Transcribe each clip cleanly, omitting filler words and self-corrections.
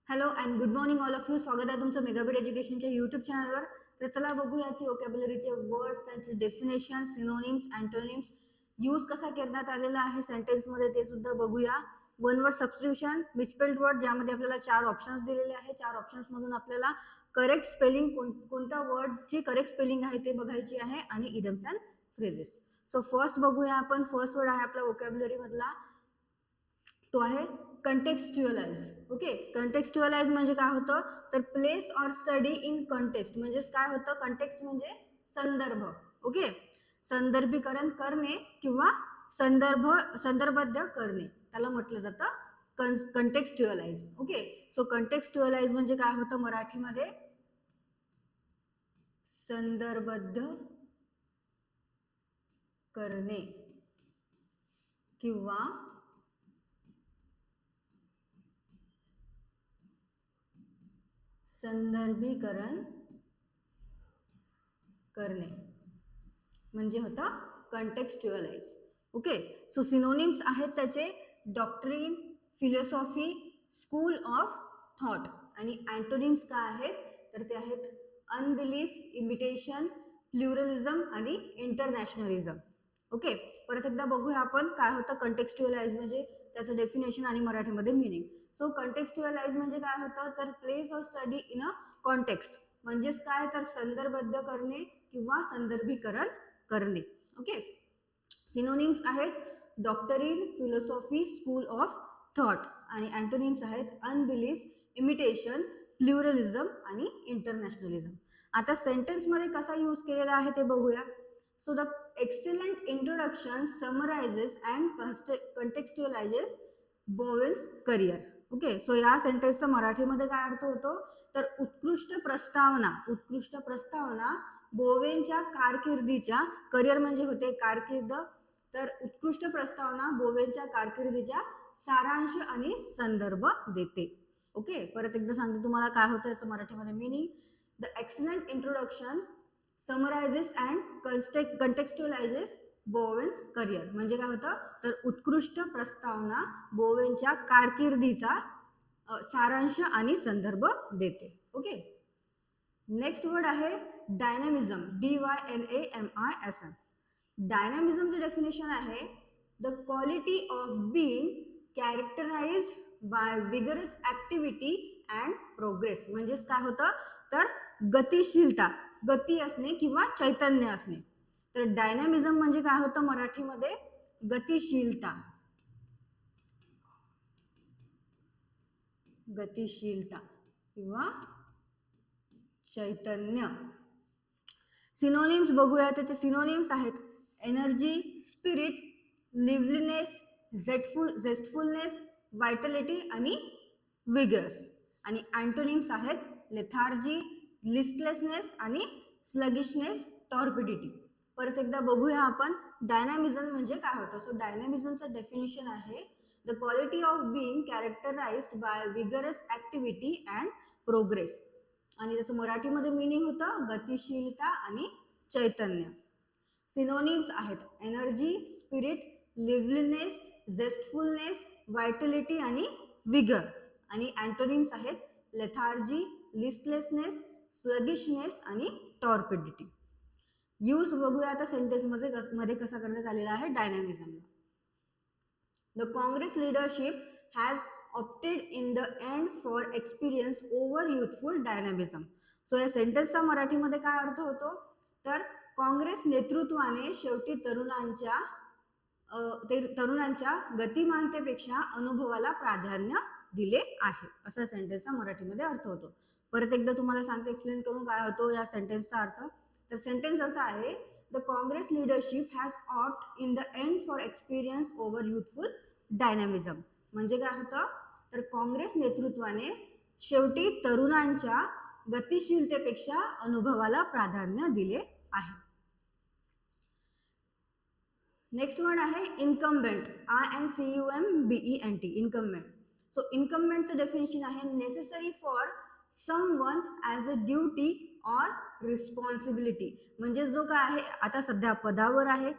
Hello and good morning all of you. स्वागत आहे तुमचं मेगाबीट एज्युकेशनच्या यूट्यूब चॅनलवर. तर चला बघू याची वोकॅब्युलरीचे वर्ड्स, त्यांचे डेफिनेशन, सिनोनिम्स, अँटोनिम्स, यूज कसा करण्यात आलेला आहे सेंटेन्समध्ये ते सुद्धा बघूया. One word substitution, misspelled word, ज्यामध्ये आपल्याला 4 ऑप्शन्स दिलेले आहे. 4 ऑप्शन्समधून आपल्याला करेक्ट स्पेलिंग, कोणत्या वर्डची करेक्ट स्पेलिंग आहे ते बघायची आहे, आणि इडम्स अँड फ्रेजेस. सो फर्स्ट बघूया आपण. फर्स्ट वर्ड आहे आपला वोकॅब्युलरी मधला, तो आहे कंटेक्स्च्युअलाइज. ओके, कंटेक्स्च्युअलाइज म्हणजे काय होतं, तर place or study in context. म्हणजे काय होतं, कंटेक्स्ट म्हणजे संदर्भ. ओके, संदर्भीकरण करणे किंवा संदर्भबद्ध करणे, त्याला म्हटलं जातं कंटेक्स्च्युअलाइज. ओके, सो कंटेक्स्च्युअलाइज म्हणजे काय होतं मराठीमध्ये, संदर्भबद्ध करणे किंवा संदर्भीकरण करणे म्हणजे होतं कंटेक्स्च्युअलाइज. ओके, सो सिनोनिम्स आहेत त्याचे doctrine, philosophy, school of thought. आणि अँटोनिम्स काय आहेत, तर ते आहेत अनबिलीफ, इमिटेशन, प्लुरलिझम आणि इंटरनॅशनलिझम. ओके, परत एकदा बघूया आपण काय होतं कंटेक्स्च्युअलाइज म्हणजे, त्याचं डेफिनेशन आणि मराठीमध्ये मिनिंग. सो कंटेक्स्च्युअलाइज म्हणजे काय होतं, तर place of study in a context. म्हणजेच काय, तर संदर्भबद्ध करणे किंवा संदर्भीकरण करणे. ओके, सिनोनिम्स आहेत डॉक्टरीन, फिलॉसॉफी, स्कूल ऑफ थॉट. आणि अँटोनिम्स आहेत अनबिलीफ, इमिटेशन, प्लुरलिझम आणि इंटरनॅशनलिझम. आता सेंटेन्समध्ये कसा यूज केलेला आहे ते बघूया. So the excellent introduction summarises and contextualises Bowles career. Okay, so या सेंटेन्सचा मराठीमध्ये काय अर्थ होतो, तर उत्कृष्ट प्रस्तावना बोवेंच्या कारकिर्दीच्या, करिअर म्हणजे होते कारकीर्द, तर उत्कृष्ट प्रस्तावना बोवेंच्या कारकिर्दीच्या सारांश आणि संदर्भ देते. ओके, परत एकदा सांगते तुम्हाला काय होतं याचं मराठीमध्ये meaning. The excellent introduction summarises and contextualises Bowens career. म्हणजे काय होतं, तर उत्कृष्ट प्रस्तावना बोवेंच्या कारकिर्दीचा सारांश आणि संदर्भ देते. ओके, नेक्स्ट वर्ड आहे डायनामिझम, DYNAMISM. डायनामिझमचे डेफिनेशन आहे the quality of being characterised by vigorous activity and progress. म्हणजेच काय होतं, तर गतिशीलता, गती असणे किंवा चैतन्य असणे. तर डायनामिझम म्हणजे काय होतं मराठीमध्ये, गतिशीलता, गतिशीलता किंवा चैतन्य. सिनोनिम्स बघूया, त्याचे सिनोनिम्स आहेत energy, spirit, liveliness, zestfulness, vitality आणि विगर्स. आणि अँटोनिम्स आहेत लेथार्जी, लिस्टलेसनेस आणि स्लगिशनेस, टॉर्पिडिटी. परत एकदा बघूया आपण डायनामिझम म्हणजे काय होतं. सो डायनामिझमचं डेफिनेशन आहे the quality of being characterised by vigorous activity and progress. आणि त्याचं मराठीमध्ये मिनिंग होतं गतिशीलता आणि चैतन्य. सिनोनिम्स आहेत energy, spirit, liveliness, zestfulness, vitality आणि विगर. आणि अँटोनिम्स आहेत लेथार्जी, लिस्टलेसनेस, स्लगिशनेस आणि टॉर्पिडिटी. यूज बघूया आता सेंटेन्स मध्ये कसा करण्यात आलेला आहे डायनामिझमला. The Congress leadership has opted in the end for experience over youthful dynamism. So या सेंटेन्सचा मराठीमध्ये काय अर्थ होतो, तर काँग्रेस नेतृत्वाने शेवटी तरुणांच्या गतिमानतेपेक्षा अनुभवाला प्राधान्य दिले आहे, असा सेंटेन्सचा मराठीमध्ये अर्थ होतो. परत एकदा तुम्हाला सांगते, एक्सप्लेन करून काय होतो या सेंटेन्सचा अर्थ. तर सेंटेन्स असा आहे the Congress leadership has opt in the end for experience over youthful dynamism. म्हणजे काय होतं, तर काँग्रेस नेतृत्वाने शेवटी तरुणांच्या गतिशीलतेपेक्षा अनुभवाला प्राधान्य दिले आहे. नेक्स्ट वर्ड आहे इन्कम्बेंट, INCUMBENT, इन्कम्बेंट. सो इन्कम्बेंटचं डेफिनेशन आहे necessary for someone as a duty or responsibility. म्हणजे जो काय आहे आता सध्या पदावर आहे,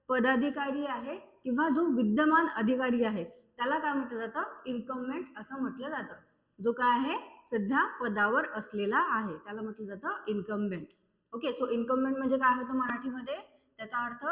पदाधिकारी आहे किंवा जो विद्यमान अधिकारी आहे, त्याला काय म्हटलं जातं, इन्कम्बेंट असं म्हटलं जातं. जो काय आहे सध्या पदावर असलेला आहे त्याला म्हटलं जातं इन्कम्बेंट. ओके, सो इन्कम्बेंट म्हणजे काय होतं मराठीमध्ये, त्याचा अर्थ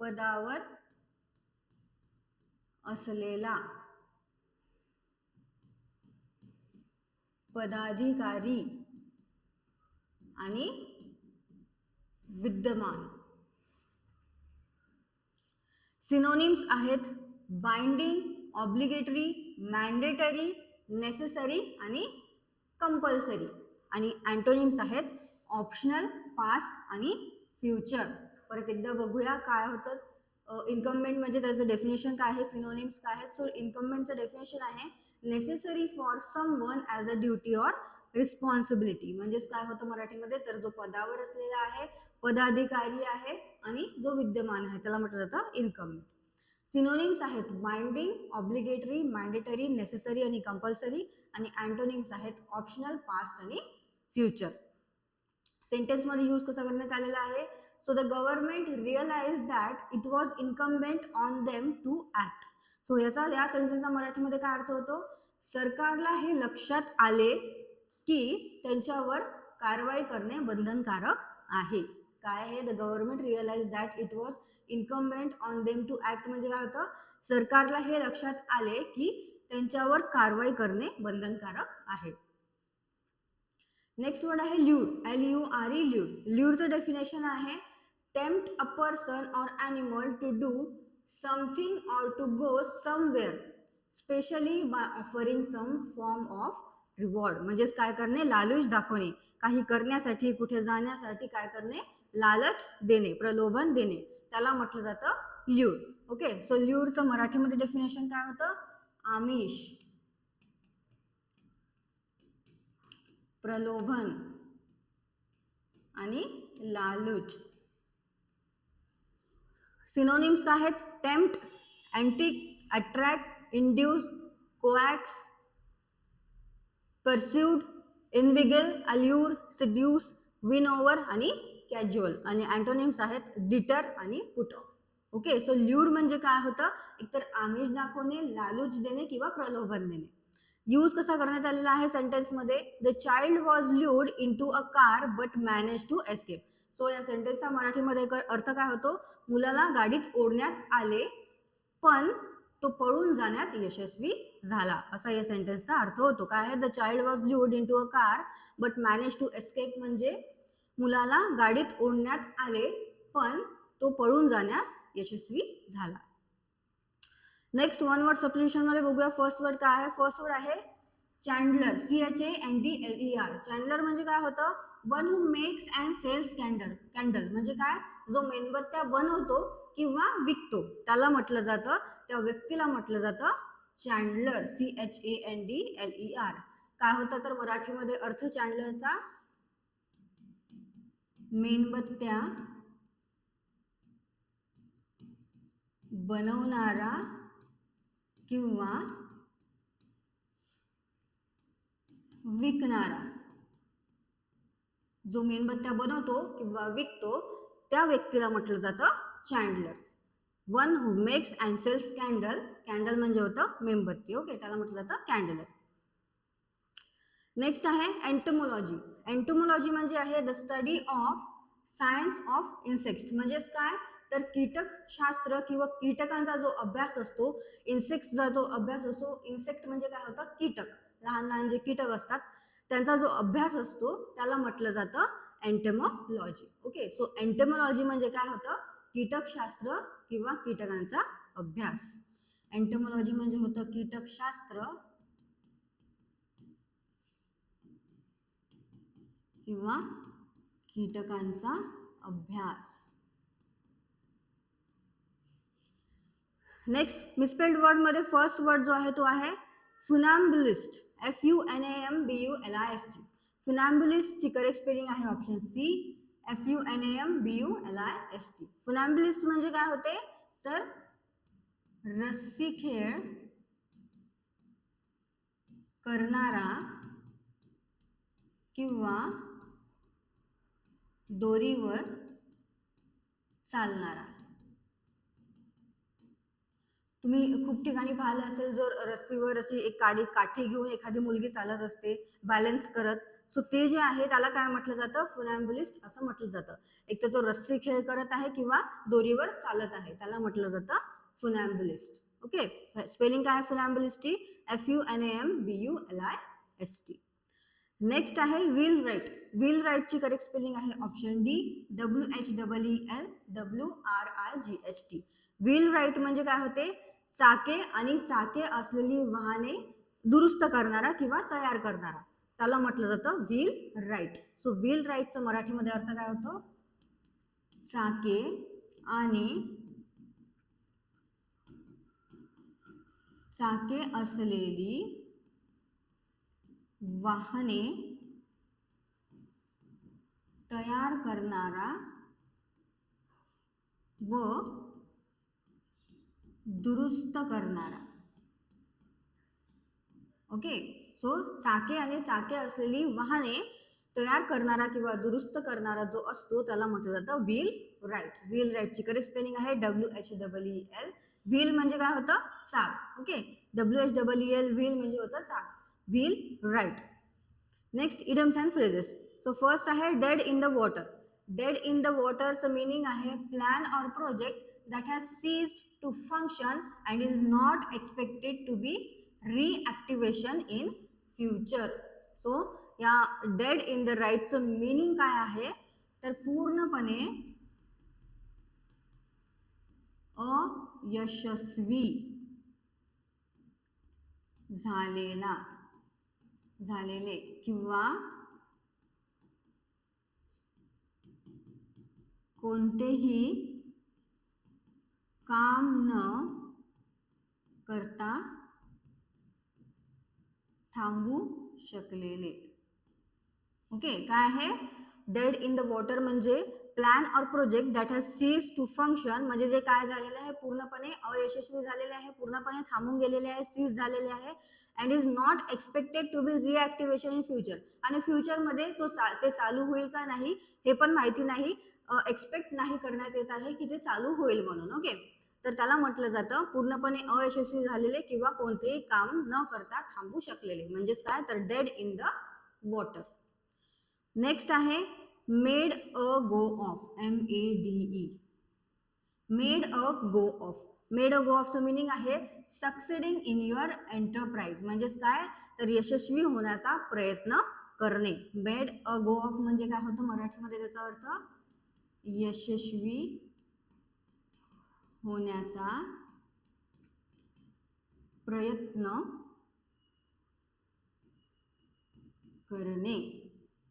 पदावर असलेला पदाधिकारी आणि विद्यमान. सिनोनिम्स आहेत बाइंडिंग, ऑब्लिगेटरी, मॅन्डेटरी, नेसेसरी आणि कंपल्सरी. आणि अँटोनिम्स आहेत ऑप्शनल, पास्ट आणि फ्युचर. परत एकदा बघूया काय होतं इन्कम्बेंट म्हणजे त्याचं डेफिनेशन काय आहे, सिनोनिम्स काय आहेत. सो इन्कम्बेंटचं डेफिनेशन आहे necessary for someone as a duty or responsibility. म्हणजेच काय होतं मराठीमध्ये, तर जो पदावर असलेला आहे, पदाधिकारी आहे आणि जो विद्यमान आहे त्याला म्हटलं जातं इन्कम्बेंट. सिनोनिम्स आहेत बाइंडिंग, ऑब्लिगेटरी, मॅन्डेटरी, नेसेसरी आणि कंपल्सरी. आणि अँटोनिम्स आहेत ऑप्शनल, पास्ट आणि फ्युचर. सेंटेन्स मध्ये यूज कसा करण्यात आलेला आहे, so the government realise that it was incumbent on them to act. So याचा या सेंटेन्सचा मराठीमध्ये काय अर्थ होतो, सरकारला हे लक्षात आले की त्यांच्यावर कारवाई करणे बंधनकारक आहे. काय आहे, the government realise that it was incumbent on them to act म्हणजे काय होतं, सरकारला हे लक्षात आले की त्यांच्यावर कारवाई करणे बंधनकारक आहे. नेक्स्ट वर्ड आहे ल्यूर, LURE, ल्यूर. ल्यूरचं डेफिनेशन आहे tempt a person or animal to do something or to go somewhere especially by offering some form of reward. म्हणजेच काय करणे, लालच दाखवणे, काही करण्यासाठी, कुठे जाण्यासाठी काय करणे, लालच देणे, प्रलोभन देणे, त्याला म्हटलं जातं ल्यूर. ओके, सो ल्यूरचं मराठीमध्ये डेफिनेशन काय होतं, आमिष, प्रलोभन आणि लालूच. सिनोनिम्स काय आहेत, टेम्प्ट, अँटिक, attract, induce, coax, persuade, inveigle, allure, seduce, win over आणि कॅज्युअल. आणि अँटोनिम्स आहेत डिटर आणि put off. Okay, so lure म्हणजे काय होतं, एकतर आमिष दाखवणे, लालूच देणे किंवा प्रलोभन देणे. यूज कसा करण्यात आलेला आहे सेंटेन्समध्ये, the child was lured into a car but manage to escape. So या सेंटेन्सचा मराठीमध्ये अर्थ काय होतो, मुलाला गाडीत ओढण्यात आले पण तो पळून जाण्यात यशस्वी झाला, असा या सेंटेन्सचा अर्थ होतो. काय आहे, the child was lured into a car but manage to escape म्हणजे मुलाला गाडीत ओढण्यात आले पण तो पळून जाण्यास यशस्वी झाला. नेक्स्ट वन वर्ड सबस्टिट्यूशन मध्ये बघूया. फर्स्ट वर्ड काय आहे, फर्स्ट वर्ड आहे चॅन्डलर, CHANDLER. चॅन्डलर म्हणजे काय होतं, one who makes and sells candle म्हणजे काय, जो मेणबत्त्या बनवतो किंवा विकतो त्याला म्हटलं जातं, त्या व्यक्तीला म्हटलं जातं चॅन्डलर, CHANDLER. काय होतं तर मराठीमध्ये अर्थ चॅन्डलरचा, मेणबत्त्या बनवणारा किंवा विकणारा. जो मेणबत्त्या बनवतो किंवा विकतो त्या व्यक्तीला म्हटलं जातं chandler. One who makes and sells candle, candle म्हणजे होतं मेणबत्ती. ओके, त्याला म्हटलं जातं कॅन्डलर. नेक्स्ट आहे एंटोमॉलॉजी. एंटोमॉलॉजी म्हणजे आहे the study of science of insects. म्हणजेच काय तर कीटकशास्त्र किंवा कीटकांचा जो अभ्यास असतो, इन्सेक्ट्सचा जो अभ्यास असतो. इन्सेक्ट म्हणजे काय होतं, कीटक, लहान लहान जे कीटक असतात त्यांचा जो अभ्यास असतो त्याला म्हटलं जातं एंटोमॉलॉजी. ओके, सो एंटोमॉलॉजी म्हणजे काय होतं, कीटकशास्त्र किंवा कीटकांचा अभ्यास. एंटोमॉलॉजी म्हणजे होतं कीटकशास्त्र किंवा कीटकांचा अभ्यास. नेक्स्ट मिसस्पेल्ड वर्ड मध्ये फर्स्ट वर्ड जो आहे तो आहे फुनॅम्बुलिस्ट, FUNAMBULIST. फुनॅम्बुलिस्ट ची करेक्ट स्पेलिंग आहे ऑप्शन C, FUNAMBULIST. फुनॅम्बुलिस्ट म्हणजे काय होते तर रस्सीखेळ करणारा किंवा दोरीवर चालणारा. तुम्ही खूप ठिकाणी पाहिलं असेल, जर रस्सीवर अशी एक काठी घेऊन एखादी मुलगी चालत असते बॅलन्स करत, सो ते जे आहे त्याला काय म्हटलं जातं, फुनॅम्बुलिस्ट असं म्हटलं जातं. एक तर तो रस्सी खेळ करत आहे किंवा दोरीवर चालत आहे, त्याला म्हटलं जातं फुनॅम्बुलिस्ट. ओके, स्पेलिंग काय आहे फुनॅम्बुलिस्टची, FUNAMBULIST. नेक्स्ट आहे व्हील राईट. व्हील राईटची करेक्ट स्पेलिंग आहे option D, WHEELWRIGHT. Wheelwright म्हणजे काय होते, चाके आणि चाके असलेली वाहने दुरुस्त करणारा किंवा तयार करणारा, त्याला म्हटलं जातं व्हील राईट. सो व्हील राईटचा मराठीमध्ये अर्थ काय होतो, चाके आणि चाके असलेली वाहने तयार करणारा व दुरुस्त करणारा. ओके, सो चाके आणि चाके असलेली वाहने तयार करणारा किंवा दुरुस्त करणारा जो असतो त्याला म्हटलं जातं व्हील राईट. व्हील राईटची करेक्ट स्पेलिंग आहे WHEEL. व्हील म्हणजे काय होतं, चाक. ओके, WHEEL व्हील म्हणजे होतं चाक, wheelwright. Next idioms and phrases. So first आहे dead in the water. Dead in the वॉटरचं मीनिंग आहे plan or project that has ceased to function and is not expected to be reactivation in future. So या dead in the राईटचं मीनिंग काय आहे, तर पूर्णपणे अयशस्वी झालेले किंवा कोणतेही काम न करता थांबू शकलेले. ओके, काय आहे डेड इन द वॉटर म्हणजे plan or project that has cease to function, म्हणजे जे काय झालेलं आहे पूर्णपणे अयशस्वी झालेले आहे, पूर्णपणे थांबून गेलेले आहे, सीज झालेले आहे, and is not expected to be reactivation in future. आणि फ्युचरमध्ये ते चालू होईल का नाही हे पण माहिती नाही, एक्सपेक्ट नाही करण्यात येत आहे की ते चालू होईल म्हणून. ओके, तर त्याला म्हटलं जातं पूर्णपणे अयशस्वी झालेले किंवा कोणतेही काम न करता थांबू शकलेले, म्हणजेच काय, तर dead in the water. Next आहे made a go of. MEDE, made a go of. Made a go ऑफचं मिनिंग आहे सक्सेडिंग इन युअर एंटरप्राइज, म्हणजेच काय, तर यशस्वी होण्याचा प्रयत्न करणे. मेड अ गो ऑफ म्हणजे काय होतं मराठीमध्ये त्याचा अर्थ, यशस्वी होण्याचा प्रयत्न करणे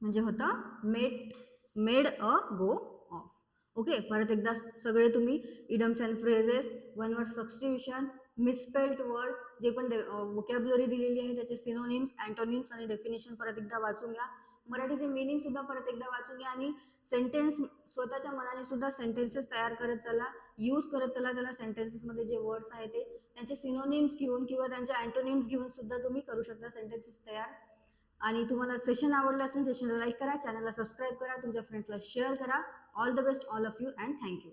म्हणजे होतं made a go of. Okay, परत एकदा सगळे तुम्ही idioms and phrases, one word substitution, misspelled word, जे पण वोकॅब्युलरी दिलेली आहे त्याचे सिनोनिम्स, अँटोनिम्स आणि डेफिनेशन परत एकदा वाचून घ्या. मराठीचे मिनिंग सुद्धा परत एकदा वाचून घ्या आणि सेंटेन्स स्वतःच्या मनाने सुद्धा सेंटेन्सेस तयार करत चला, यूज करत चला. त्याला सेंटेन्सेसमध्ये जे वर्ड्स आहेत ते त्यांचे सिनोनिम्स घेऊन किंवा त्यांचे अँटोनिम्स घेऊन सुद्धा तुम्ही करू शकता सेंटेन्सेस तयार. आणि तुम्हाला सेशन आवडलं असेल, सेशनला लाईक करा, चॅनलला सबस्क्राईब करा, तुमच्या फ्रेंड्सला शेअर करा. All the best all of you and thank you.